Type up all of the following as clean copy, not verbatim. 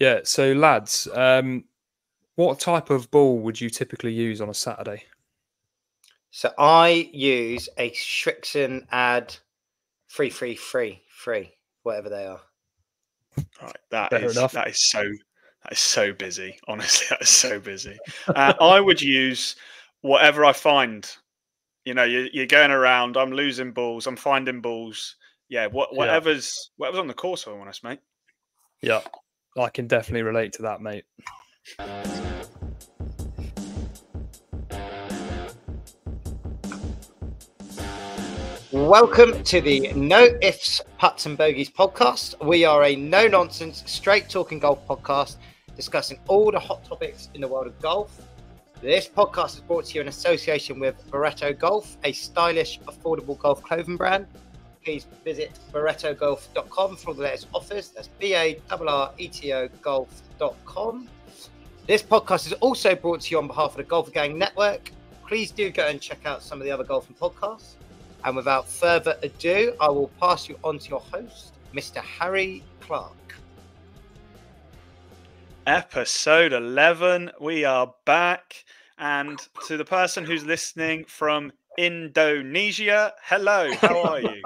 Yeah. So, lads, what type of ball would you typically use on a Saturday? So I use a Strixon Ad 333, whatever they are. Right, that Fair enough. is so busy. Honestly, that is so busy. I would use whatever I find. You know, you're going around. I'm losing balls. I'm finding balls. Yeah, whatever's on the course, if I'm honest, mate. Yeah, I can definitely relate to that, mate. Welcome to the No Ifs, Putts and Bogeys podcast. We are a no-nonsense, straight-talking golf podcast discussing all the hot topics in the world of golf. This podcast is brought to you in association with Barretto Golf, a stylish, affordable golf clothing brand. Please visit barrettogolf.com for all the latest offers. That's BARRETO golf.com. This podcast is also brought to you on behalf of the Golf Gang Network. Please do go and check out some of the other golfing podcasts. And without further ado, I will pass you on to your host, Mr. Harry Clark. Episode 11. We are back. And to the person who's listening from Indonesia, hello, how are you?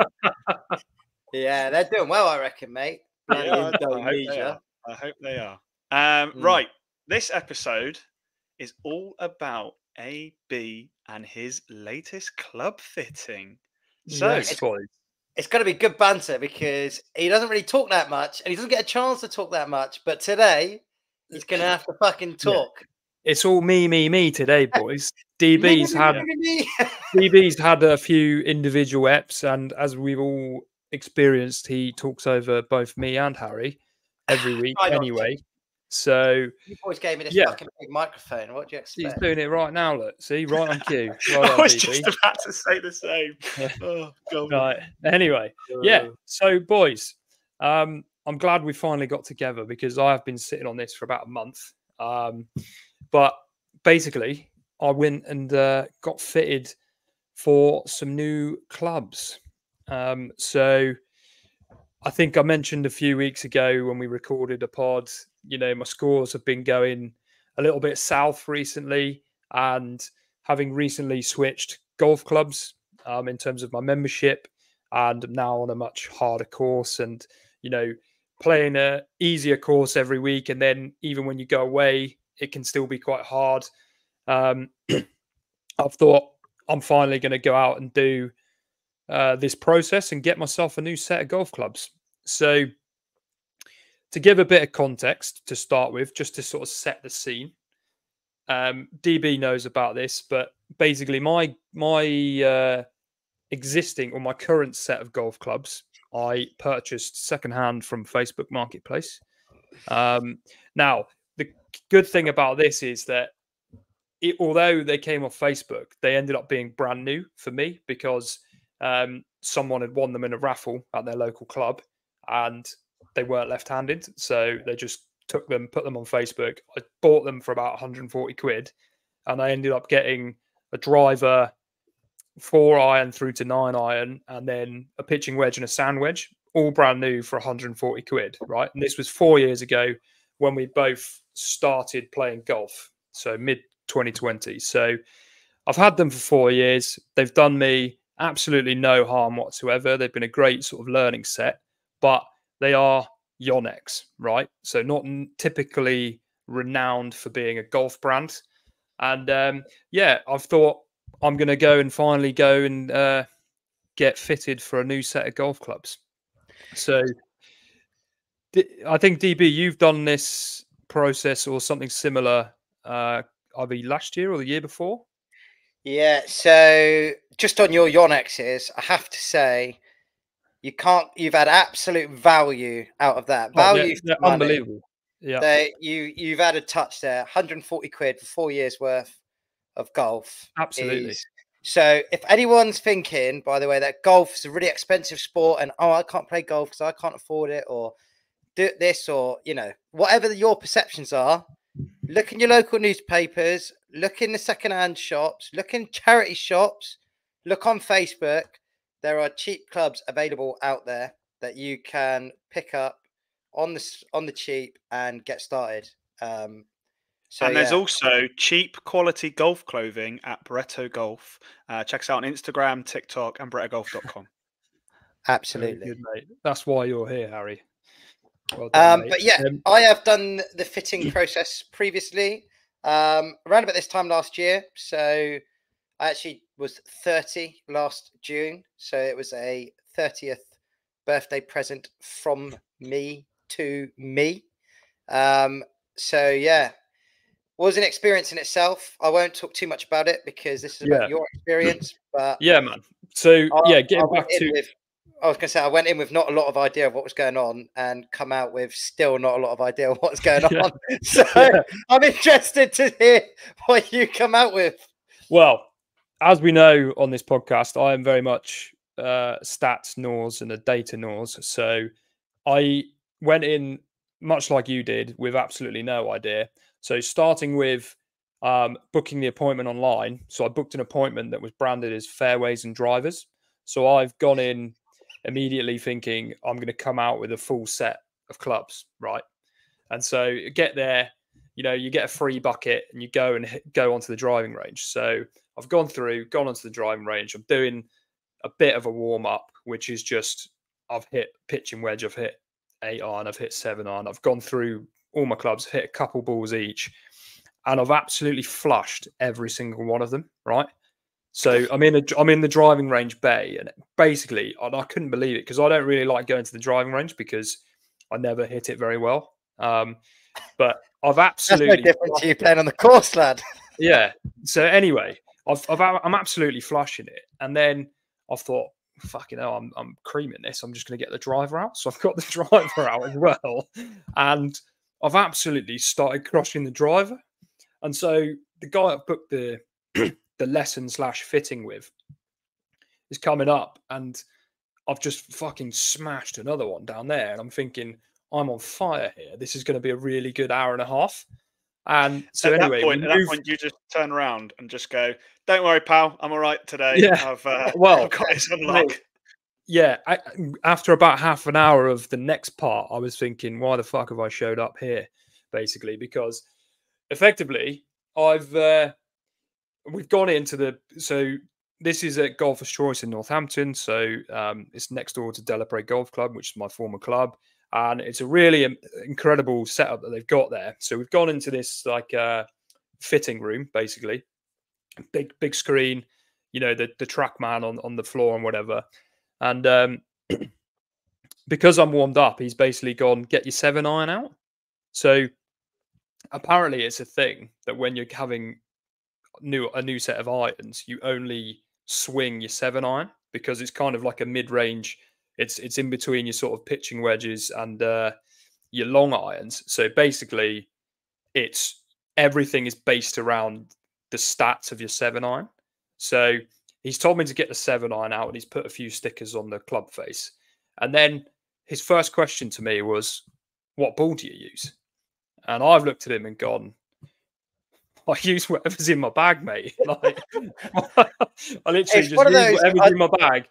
Yeah, they're doing well, I reckon, mate. Yeah, Indonesia. I hope they are. Right, this episode is all about AB and his latest club fitting. So Yes, boys. It's going to be good banter because he doesn't really talk that much and he doesn't get a chance to talk that much. But today, he's going to have to fucking talk. It's all me today, boys. DB's had a few individual eps, and as we've all experienced, he talks over both me and Harry every week anyway. So you boys gave me this fucking big microphone. What do you expect? He's doing it right now. Look, see, right on cue. I was just about to say the same. Oh, God. Right. Anyway, So, boys, I'm glad we finally got together because I have been sitting on this for about a month. But basically, I went and got fitted for some new clubs. So I think I mentioned a few weeks ago when we recorded a pod, you know, my scores have been going a little bit south recently, and having recently switched golf clubs in terms of my membership, and I'm now on a much harder course, and, you know, playing a easier course every week. And then even when you go away, it can still be quite hard. I've thought I'm finally going to go out and do this process and get myself a new set of golf clubs. So to give a bit of context to start with, just to sort of set the scene, DB knows about this, but basically my existing or my current set of golf clubs, I purchased secondhand from Facebook Marketplace. Now, the good thing about this is that although they came off Facebook, they ended up being brand new for me because someone had won them in a raffle at their local club and they weren't left-handed. So they just took them, put them on Facebook. I bought them for about 140 quid and I ended up getting a driver, 4-iron through to 9-iron, and then a pitching wedge and a sand wedge, all brand new for 140 quid, right? And this was 4 years ago when we both started playing golf, so mid 2020. So I've had them for 4 years. They've done me absolutely no harm whatsoever. They've been a great sort of learning set, but they are Yonex, right? So not typically renowned for being a golf brand. And I've thought I'm going to go and finally go and get fitted for a new set of golf clubs. So I think, DB, you've done this process or something similar either last year or the year before. Yeah, so just on your Yonexes, I have to say, you've had absolute value out of that. Value they're unbelievable. Yeah. You've had a touch there, 140 quid for 4 years worth of golf. Absolutely. So if anyone's thinking, by the way, that golf is a really expensive sport and, I can't play golf because I can't afford it, or do this, or, you know, whatever your perceptions are, look in your local newspapers, look in the second-hand shops, look in charity shops, look on Facebook. There are cheap clubs available out there that you can pick up on the cheap and get started. So and there's yeah, also cheap quality golf clothing at Bretto Golf. Check us out on Instagram, TikTok, and BrettoGolf.com. Very absolutely. good, mate. That's why you're here, Harry. Well done, mate. But yeah, I have done the fitting process previously, around about this time last year. So I actually was 30 last June. So it was a 30th birthday present from me to me. So yeah, was an experience in itself. I won't talk too much about it because this is about your experience. But yeah, man. So I getting went back to in with, I was going to say, I went in with not a lot of idea of what was going on and come out with still not a lot of idea of what's going on. So I'm interested to hear what you come out with. well, as we know on this podcast, I am very much stats nors and a data nors. So I went in much like you did with absolutely no idea. So starting with booking the appointment online. So I booked an appointment that was branded as fairways and drivers. So I've gone in immediately thinking I'm going to come out with a full set of clubs, right? And so you get there, you get a free bucket and you go onto the driving range. So I've gone onto the driving range. I'm doing a bit of a warm up, which is just I've hit pitching wedge, I've hit 8-iron, I've hit 7-iron. I've gone through all my clubs, hit a couple balls each, and I've absolutely flushed every single one of them. Right. So I'm in the driving range bay, and basically, and I couldn't believe it because I don't really like going to the driving range because I never hit it very well. But I've absolutely That's no different to you playing on the course, lad. yeah. So anyway, I'm absolutely flushing it, and then I thought, fucking hell, I'm creaming this. I'm just going to get the driver out. So I've got the driver out as well, and I've absolutely started crushing the driver. And so the guy I booked the lesson / fitting with is coming up, and I've just fucking smashed another one down there, and I'm thinking I'm on fire here. This is going to be a really good hour and a half. And so at anyway, that point, you just turn around and just go, "Don't worry, pal. I'm all right today. Yeah. I've Well, got this on lock." Yeah, after about half an hour of the next part, I was thinking, why the fuck have I showed up here? Basically, because effectively, we've gone into so this is at Golfers' Choice in Northampton. So it's next door to Delaprey Golf Club, which is my former club. And it's a really incredible setup that they've got there. So we've gone into this like fitting room, basically. Big screen, the TrackMan on the floor and whatever. And because I'm warmed up, he's basically gone, get your 7-iron out. So apparently it's a thing that when you're having a new set of irons, you only swing your 7-iron because it's kind of like a mid-range. It's in between your sort of pitching wedges and your long irons. So basically, everything is based around the stats of your 7-iron. So he's told me to get the 7-iron out, and he's put a few stickers on the club face. And then his first question to me was, "What ball do you use?" And I've looked at him and gone, "I use whatever's in my bag, mate." Like, I literally just use whatever's in my bag.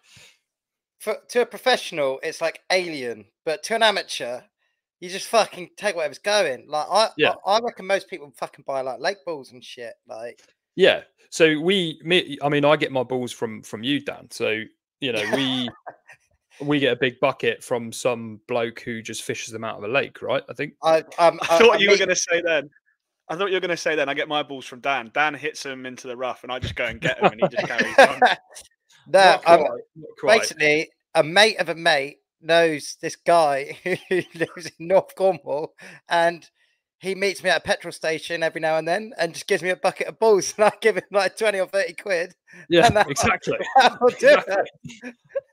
To a professional, it's like alien, but to an amateur, you just fucking take whatever's going. Like I reckon most people fucking buy like lake balls and shit. Like yeah. So I get my balls from you, Dan. So we get a big bucket from some bloke who just fishes them out of a lake, right? I think. I thought you were going to say then. I thought you were going to say then. I get my balls from Dan. Dan hits them into the rough, and I just go and get them, and he just carries on. No, basically, a mate of a mate knows this guy who lives in North Cornwall, and he meets me at a petrol station every now and then, and just gives me a bucket of balls, and I give him like 20 or 30 quid. Yeah, exactly.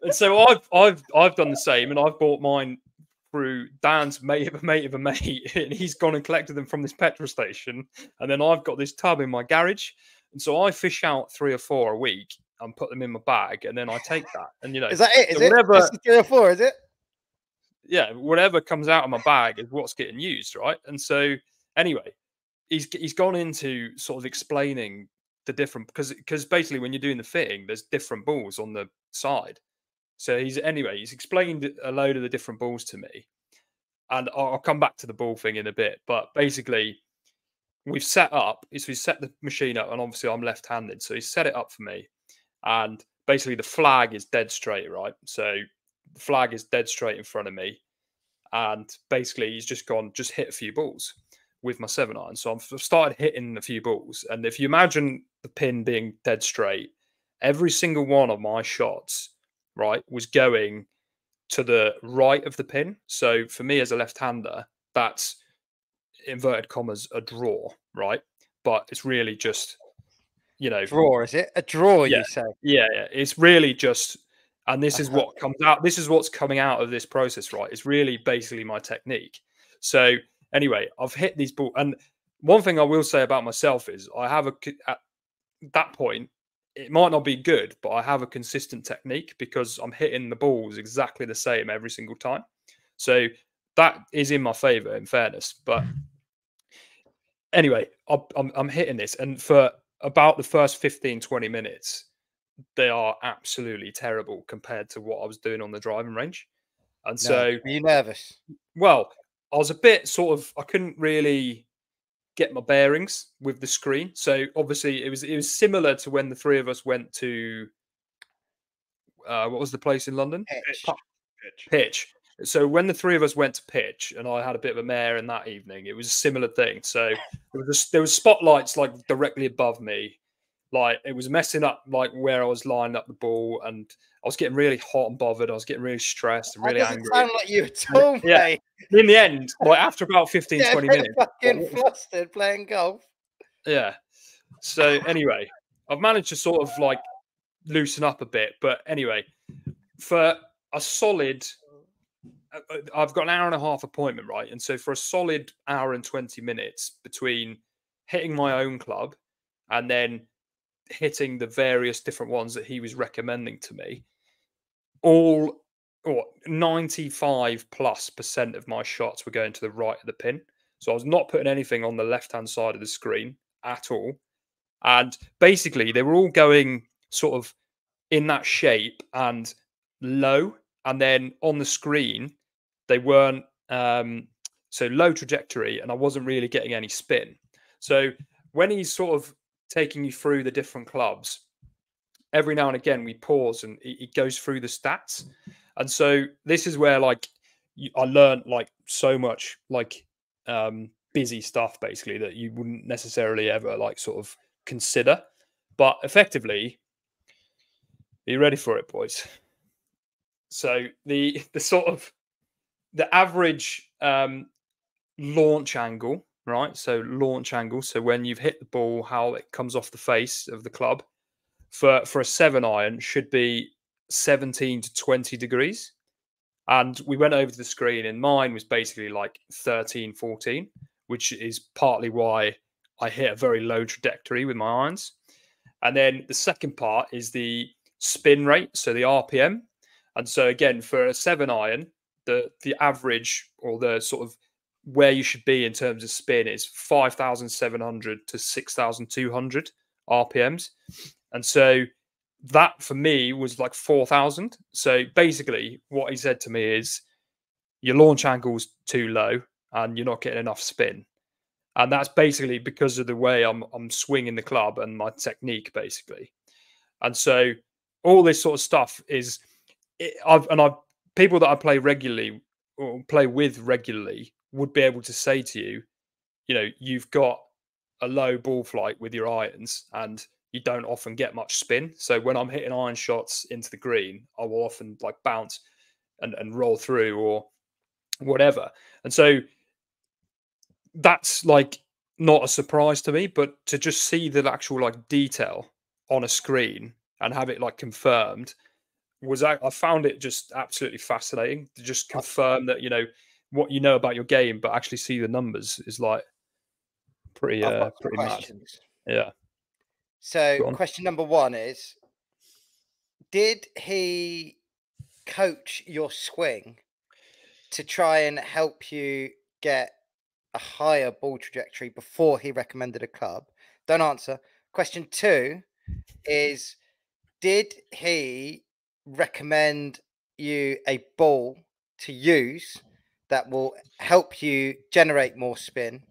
And so I've done the same, and I've bought mine through Dan's mate of a mate, and he's gone and collected them from this petrol station, and then I've got this tub in my garage, and so I fish out 3 or 4 a week and put them in my bag, and then I take that, and is that it? Is it whatever, 3 or 4? Is it? Yeah, whatever comes out of my bag is what's getting used, right? And so anyway, he's gone into sort of explaining the different because basically when you're doing the fitting, there's different balls on the side. So he's explained a load of the different balls to me, and I'll come back to the ball thing in a bit. But basically, we've set the machine up, and obviously I'm left-handed, so he set it up for me, and basically the flag is dead straight, right? So the flag is dead straight in front of me, and basically he's just gone, just hit a few balls with my 7-iron. So I've started hitting a few balls, and if you imagine the pin being dead straight, every single one of my shots, right, was going to the right of the pin. So for me as a left-hander, that's inverted commas a draw, right? But it's really just, draw, is it? A draw, yeah, you say? Yeah. It's really just, and this is what comes out. This is what's coming out of this process, right? It's really basically my technique. So anyway, I've hit these balls, and one thing I will say about myself is I have at that point, it might not be good, but I have a consistent technique because I'm hitting the balls exactly the same every single time. So that is in my favor, in fairness. But anyway, I'm hitting this, and for about the first 15-20 minutes, they are absolutely terrible compared to what I was doing on the driving range. And so, are you nervous? Well, I was a bit I couldn't really get my bearings with the screen. So obviously it was similar to when the three of us went to what was the place in London? Pitch. So when the three of us went to pitch, and I had a bit of a mare in that evening, it was a similar thing. So there was spotlights like directly above me, like it was messing up like where I was lining up the ball, and I was getting really hot and bothered. I was getting really stressed and really angry. Sound like you at all, mate. In the end, like after about 15-20 minutes, fucking flustered playing golf. Yeah. So anyway, I've managed to sort of like loosen up a bit, but anyway, for a solid, I've got an hour and a half appointment, right? And so for a solid hour and 20 minutes between hitting my own club and then hitting the various different ones that he was recommending to me, all or 95+% of my shots were going to the right of the pin. So I was not putting anything on the left-hand side of the screen at all. And basically they were all going sort of in that shape and low. And then on the screen, they weren't so low trajectory, and I wasn't really getting any spin. So when he's sort of taking you through the different clubs, every now and again we pause and he goes through the stats. And so this is where like I learned like so much like busy stuff basically that you wouldn't necessarily ever like sort of consider. But effectively, are you ready for it, boys? So the sort of the average launch angle, right? So launch angle. So when you've hit the ball, how it comes off the face of the club for a 7-iron should be 17 to 20 degrees. And we went over to the screen, and mine was basically like 13, 14, which is partly why I hit a very low trajectory with my irons. And then the second part is the spin rate, so the RPM. And so again, for a 7-iron, the average or the sort of where you should be in terms of spin is 5,700 to 6,200 RPMs. And so that for me was like 4,000. So basically what he said to me is your launch angle's too low and you're not getting enough spin. And that's basically because of the way I'm swinging the club and my technique basically. And so all this sort of stuff is people that I play regularly or play with regularly would be able to say to you, you've got a low ball flight with your irons and you don't often get much spin. So when I'm hitting iron shots into the green, I will often like bounce and roll through or whatever. And so that's like not a surprise to me, but to just see the actual like detail on a screen and have it like confirmed I found it just absolutely fascinating to just confirm that, what you know about your game, but actually see the numbers is like pretty mad. Yeah. So question number one is, did he coach your swing to try and help you get a higher ball trajectory before he recommended a club? Don't answer. Question two is, did he recommend you a ball to use that will help you generate more spin?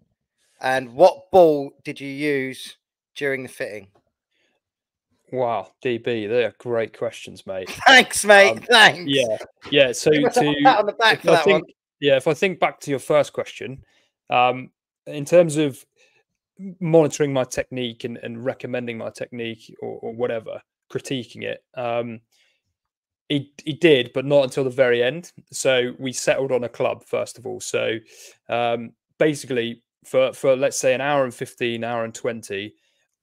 And what ball did you use during the fitting? Wow, DB, they are great questions, mate. Thanks, mate. Thanks. Yeah. So Give myself a pat on the back for that one. Yeah, if I think back to your first question, in terms of monitoring my technique and recommending my technique or whatever, critiquing it, he did, but not until the very end. So we settled on a club first of all. So basically, for let's say an hour and 15, hour and 20,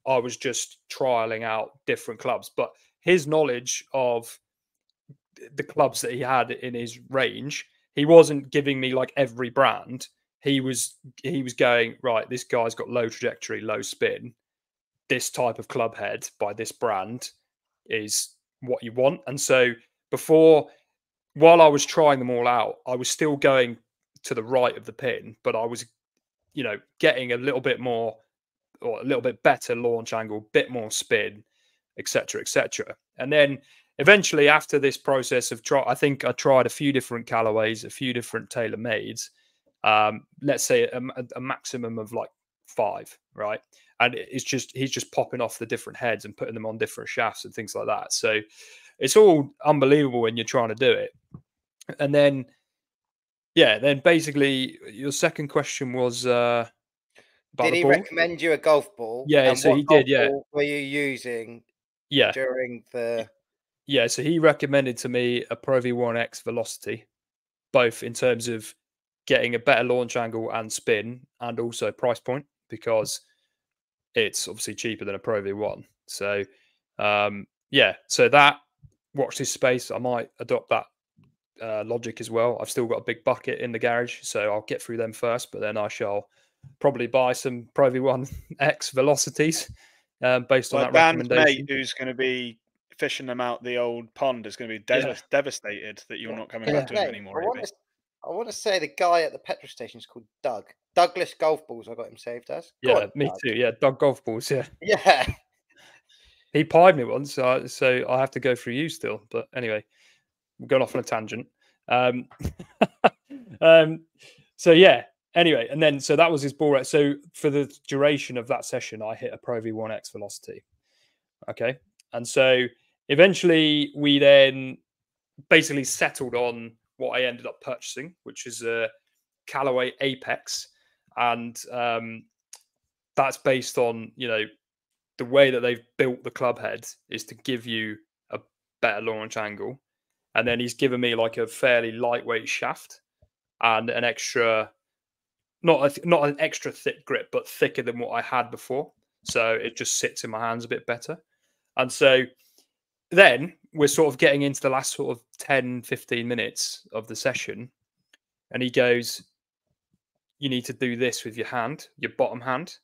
I was just trialing out different clubs. But his knowledge of the clubs that he had in his range, he wasn't giving me like every brand. He was going, right, this guy's got low trajectory, low spin. This type of club head by this brand is what you want. And so while I was trying them all out, I was still going to the right of the pin, but I was, getting a little bit more or a little bit better launch angle, bit more spin, etc., etc. And then eventually, after this process of I think I tried a few different Callaways, a few different tailor-mades. Let's say a maximum of like 5, right? And he's just popping off the different heads and putting them on different shafts and things like that. So it's all unbelievable when you're trying to do it. And then, then basically your second question was did he recommend you a golf ball? Yeah, so he did. Yeah, were you using? Yeah, during the. Yeah, so he recommended to me a Pro V1X Velocity, both in terms of getting a better launch angle and spin, and also price point, because it's obviously cheaper than a Pro V1. So, so that, watch this space. I might adopt that logic as well. I've still got a big bucket in the garage, so I'll get through them first, but then I shall probably buy some Pro V1X Velocities based on that recommendation. Mate who's going to be fishing them out the old pond is going to be devastated that you're not coming back to him anymore. I want to say the guy at the petrol station is called Doug. Douglas Golf Balls, I got him saved as. Yeah, me too. Yeah, Doug Golf Balls, yeah. Yeah. He pied me once, so I have to go through you still. But anyway, we're going off on a tangent. So yeah, anyway, and then so that was his ball rate. So for the duration of that session, I hit a Pro V1X Velocity. Okay. And so eventually we then basically settled on what I ended up purchasing, which is a Callaway Apex. And that's based on, the way that they've built the club head is to give you a better launch angle. And then he's given me like a fairly lightweight shaft and an extra, not an extra thick grip, but thicker than what I had before. So it just sits in my hands a bit better. And so then we're sort of getting into the last sort of 10, 15 minutes of the session. And he goes, you need to do this with your hand, your bottom hand.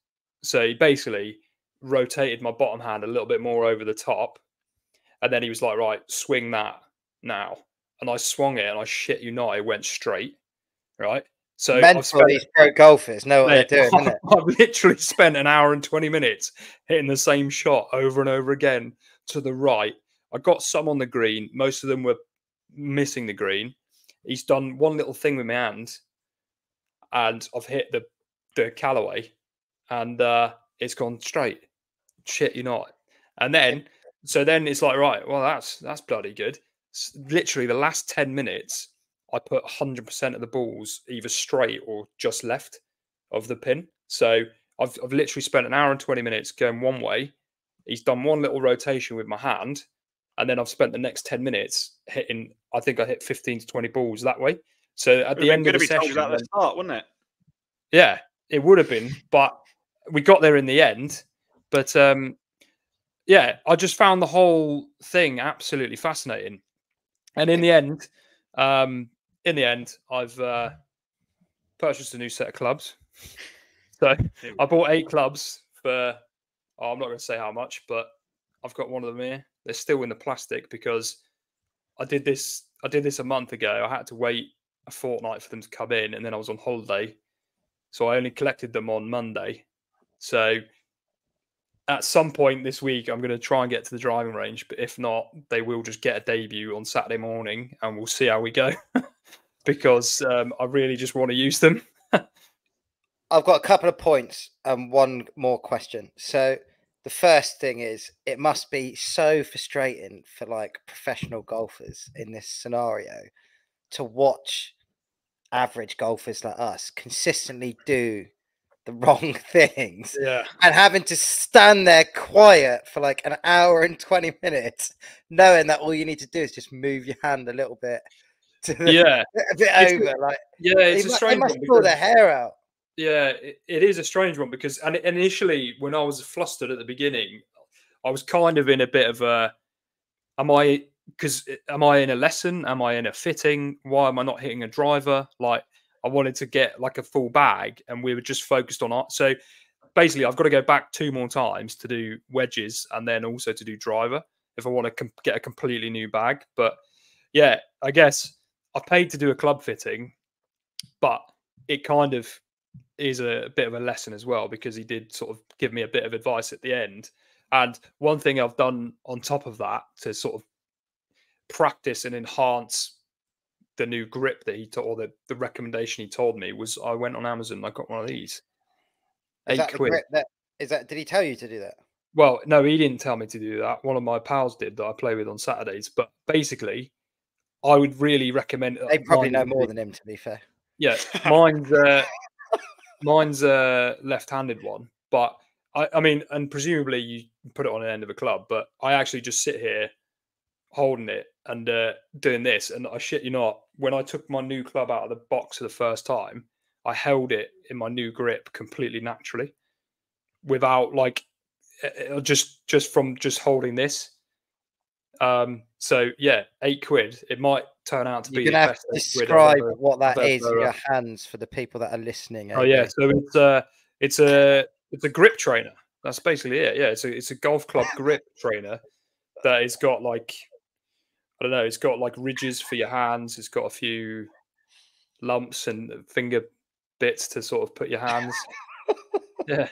So he basically rotated my bottom hand a little bit more over the top. And then he was like, right, swing that now. And I swung it and I shit you not, it went straight. Right. So these pro golfers know what they're doing, isn't it? I've literally spent an hour and 20 minutes hitting the same shot over and over again to the right. I got some on the green. Most of them were missing the green. He's done one little thing with my hand and I've hit the Callaway and it's gone straight. Shit, you're not. And then, then it's like, right, well, that's bloody good. Literally the last 10 minutes, I put 100% of the balls either straight or just left of the pin. So I've literally spent an hour and 20 minutes going one way. He's done one little rotation with my hand. And then I've spent the next 10 minutes hitting, I think I hit 15 to 20 balls that way. So at the end of the session, at the start, wouldn't it? Yeah, it would have been, but we got there in the end. But I just found the whole thing absolutely fascinating. And in the end, I've purchased a new set of clubs. So I bought 8 clubs for, I'm not going to say how much, but I've got one of them here. They're still in the plastic because I did this a month ago. I had to wait a fortnight for them to come in, and then I was on holiday. So I only collected them on Monday. So at some point this week, I'm going to try and get to the driving range. But if not, they will just get a debut on Saturday morning and we'll see how we go. because I really just want to use them. I've got a couple of points and one more question. So the first thing is, it must be so frustrating for like professional golfers in this scenario to watch average golfers like us consistently do the wrong things Yeah. and having to stand there quiet for like an hour and 20 minutes, knowing that all you need to do is just move your hand a little bit to the, Yeah. a bit over. Like, Yeah, it's a they strange must one pull because, their hair out. yeah, it is a strange one because, and initially when I was flustered at the beginning, I was kind of in a bit of a, am I in a lesson? Am I in a fitting? Why am I not hitting a driver? Like, I wanted to get like a full bag, and we were just focused on art. So basically, I've got to go back 2 more times to do wedges and then also to do driver if I want to get a completely new bag. But yeah, I guess I paid to do a club fitting, but it kind of is a bit of a lesson as well, because he did sort of give me a bit of advice at the end. And one thing I've done on top of that to sort of practice and enhance the new grip that he told, or the recommendation he told me, was I went on Amazon and I got one of these. Is that £8. the grip that is that? Did he tell you to do that? Well, no, he didn't tell me to do that. One of my pals did that I play with on Saturdays. But basically, I would really recommend. They probably know more than him, to be fair. Yeah, mine's a left-handed one, but I mean, and presumably you put it on the end of a club, but I actually just sit here holding it and doing this, and I shit you not, when I took my new club out of the box for the first time, I held it in my new grip completely naturally, without like just from just holding this. So yeah, £8. It might turn out to be. You're gonna have to describe what that is in your hands for the people that are listening. Oh yeah, so it's a grip trainer. That's basically it. Yeah, it's a golf club grip trainer that has got like, I don't know, it's got like ridges for your hands. It's got a few lumps and finger bits to sort of put your hands. Yeah.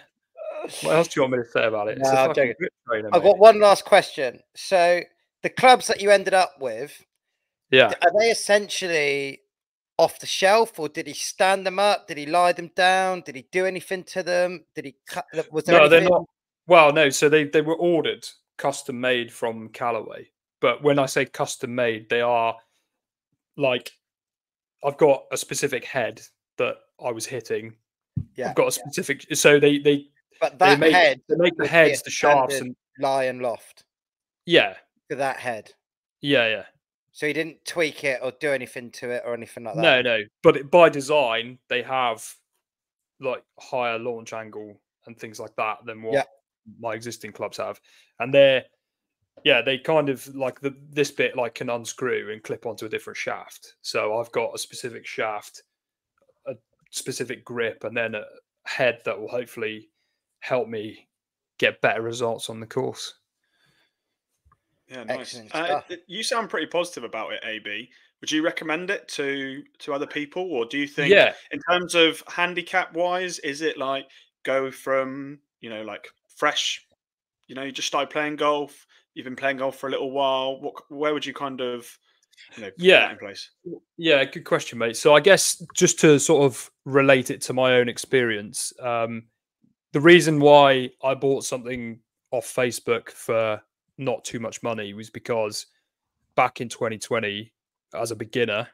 What else do you want me to say about it? It's a fucking grip trainer, I've got one last question. So the clubs that you ended up with, yeah, are they essentially off the shelf, or did he stand them up? Did he lie them down? Did he do anything to them? Did he cut? Was there anything? They're not. Well, no. So they were ordered, custom made from Callaway. But when I say custom made, they are like, I've got a specific head that I was hitting. Yeah, I've got a specific. So they. But that head, they make the heads, the shafts, and lion loft. Yeah. For that head. Yeah, yeah. So he didn't tweak it or do anything to it or anything like that. No, no. But by design, they have like higher launch angle and things like that than what my existing clubs have, and they kind of like this bit like can unscrew and clip onto a different shaft. So I've got a specific shaft, a specific grip, and then a head that will hopefully help me get better results on the course. Yeah, nice. You sound pretty positive about it, AB. Would you recommend it to other people, or do you think, in terms of handicap wise, is it like go from like fresh, you just started playing golf, you've been playing golf for a little while? Where would you kind of put that in place? Yeah, good question, mate. So I guess just to sort of relate it to my own experience, the reason why I bought something off Facebook for not too much money was because back in 2020, as a beginner,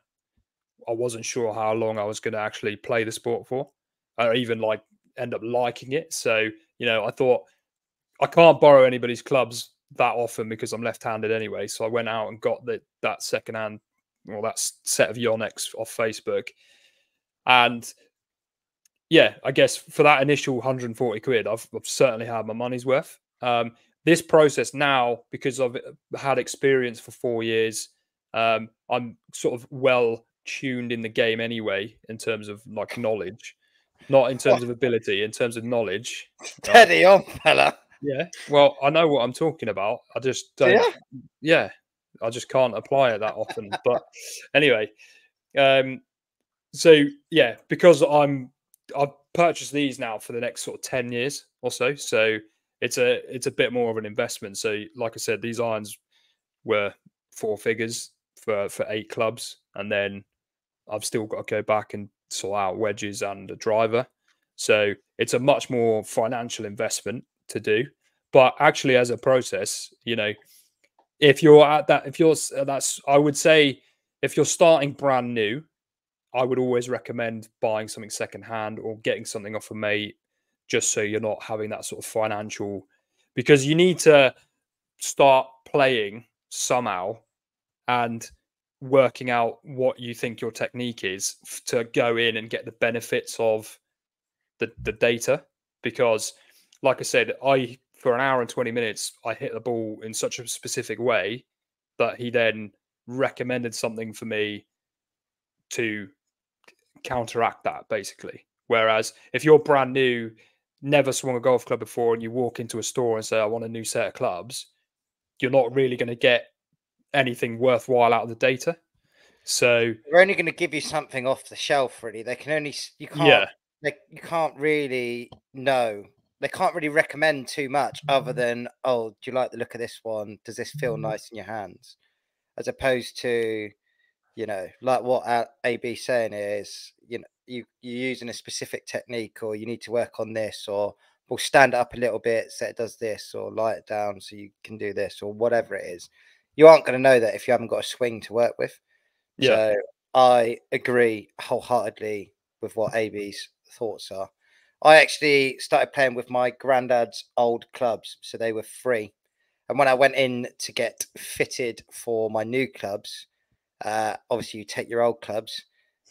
I wasn't sure how long I was going to actually play the sport for, or even like end up liking it. So, I thought I can't borrow anybody's clubs that often because I'm left-handed anyway. So I went out and got that secondhand, or that set of Yonex off Facebook. And yeah, I guess for that initial £140, I've certainly had my money's worth. This process now, because I've had experience for 4 years, I'm sort of well tuned in the game anyway, in terms of like knowledge, not in terms of ability, in terms of knowledge. Steady on, fella. Yeah. Well, I know what I'm talking about. I just don't. Yeah. I just can't apply it that often. But anyway, so yeah, because I've purchased these now for the next sort of 10 years or so. So it's a bit more of an investment. So like I said, these irons were 4 figures for 8 clubs, and then I've still got to go back and sort out wedges and a driver. So it's a much more financial investment to do. But actually, as a process, if you're at that, I would say if you're starting brand new, I would always recommend buying something secondhand or getting something off a mate, just so you're not having that sort of financial, because you need to start playing somehow and working out what you think your technique is to go in and get the benefits of the data. Because like I said, for an hour and 20 minutes, I hit the ball in such a specific way that he then recommended something for me to counteract that, basically. Whereas if you're brand new, never swung a golf club before, and you walk into a store and say, I want a new set of clubs, you're not really going to get anything worthwhile out of the data. So they're only going to give you something off the shelf, really. They can only, you can't really know. They can't really recommend too much other than, oh, do you like the look of this one? Does this feel nice in your hands? As opposed to, like what AB's saying is, you're using a specific technique, or you need to work on this, or we'll stand it up a little bit so it does this, or light it down so you can do this, or whatever it is. You aren't going to know that if you haven't got a swing to work with. yeah. So I agree wholeheartedly with what AB's thoughts are. I actually started playing with my granddad's old clubs, so they were free. And when I went in to get fitted for my new clubs, obviously you take your old clubs,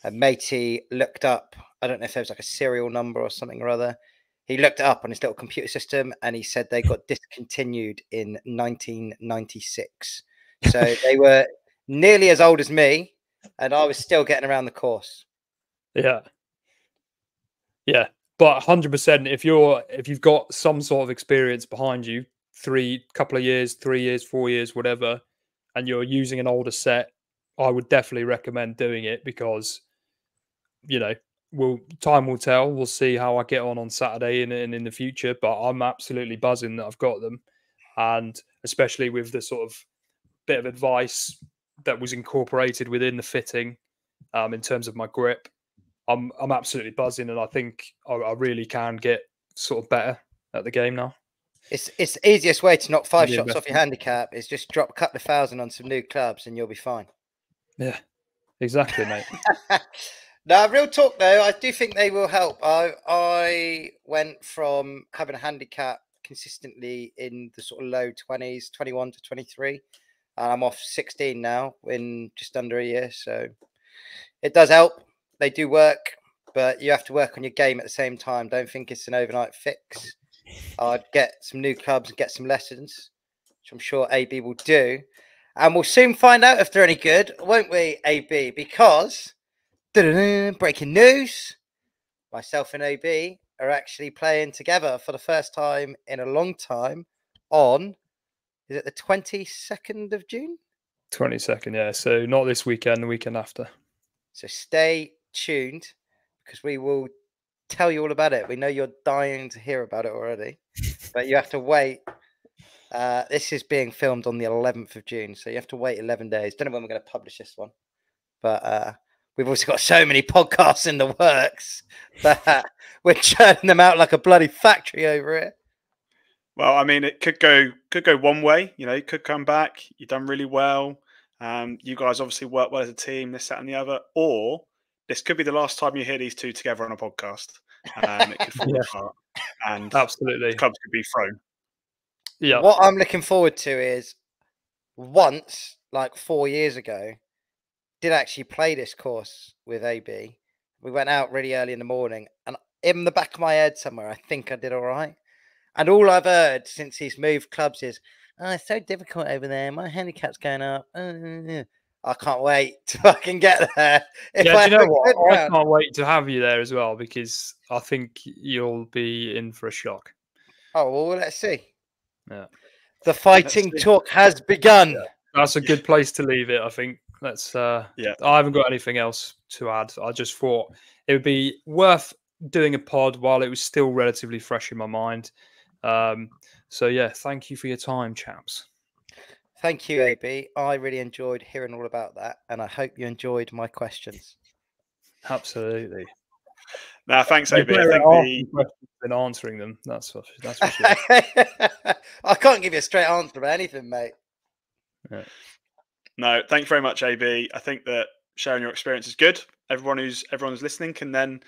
and matey looked up, I don't know if there was like a serial number or something or other. He looked it up on his little computer system, and he said they got discontinued in 1996. So they were nearly as old as me, and I was still getting around the course. Yeah. But 100%, if you've got some sort of experience behind you, 3 years, 4 years, whatever, and you're using an older set, I would definitely recommend doing it, because time will tell. We'll see how I get on Saturday and in the future, but I'm absolutely buzzing that I've got them, and especially with the sort of bit of advice that was incorporated within the fitting, in terms of my grip. I'm absolutely buzzing, and I think I really can get sort of better at the game now. It's the easiest way to knock 5 shots off your handicap is just drop a couple of thousand on some new clubs, and you'll be fine. Yeah, exactly, mate. Now, real talk though, I do think they will help. I went from having a handicap consistently in the sort of low 20s, 21 to 23. I'm off 16 now in just under a year, so it does help. They do work, but you have to work on your game at the same time. Don't think it's an overnight fix. I'd get some new clubs and get some lessons, which I'm sure AB will do. And we'll soon find out if they're any good, won't we, AB? Because, breaking news, myself and AB are actually playing together for the first time in a long time on, is it the 22nd of June? 22nd, yeah. So not this weekend, the weekend after. So stay tuned, because we will tell you all about it. We know you're dying to hear about it already, but you have to wait. This is being filmed on the 11th of June, so you have to wait 11 days. Don't know when we're going to publish this one, but we've also got so many podcasts in the works that we're churning them out like a bloody factory over it. Well, I mean, it could go one way. You could come back. You've done really well. You guys obviously work well as a team, this, that, and the other. Or this could be the last time you hear these two together on a podcast. It could fall apart, and absolutely, the clubs could be thrown. Yeah. What I'm looking forward to is, once, like 4 years ago, did actually play this course with AB. We went out really early in the morning, and in the back of my head somewhere, I think I did all right. And all I've heard since he's moved clubs is, oh, it's so difficult over there. My handicap's going up. I can't wait till I can get there. Do you know what? I can't wait to have you there as well, because I think you'll be in for a shock. Oh, well, let's see. Yeah. The fighting talk has begun. Yeah. That's a good place to leave it, I think. Let's I haven't got anything else to add. I just thought it would be worth doing a pod while it was still relatively fresh in my mind. So yeah, thank you for your time, chaps. Thank you, AB. I really enjoyed hearing all about that, and I hope you enjoyed my questions. Absolutely. Now, thanks, You're AB. I better at think asking questions than answering them. That's for sure. I can't give you a straight answer about anything, mate. Yeah. No, thank you very much, AB. I think that sharing your experience is good. Everyone who's listening can then,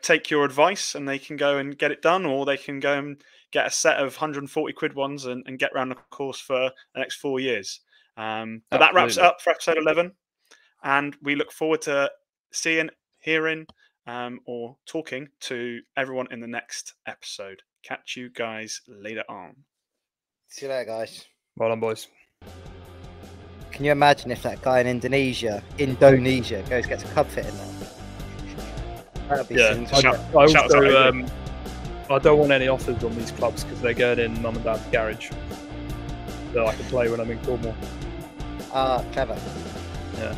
take your advice and they can go and get it done, or they can go and get a set of 140 quid ones and get around the course for the next 4 years. But that wraps it up for episode 11. And we look forward to seeing, hearing, or talking to everyone in the next episode. Catch you guys later on. See you later, guys. Well done, boys. Can you imagine if that guy in Indonesia goes gets a club fitting now? That'd be I don't want any offers on these clubs because they're going in mum and dad's garage, so I can play when I'm in Cornwall. Ah, clever. Yeah.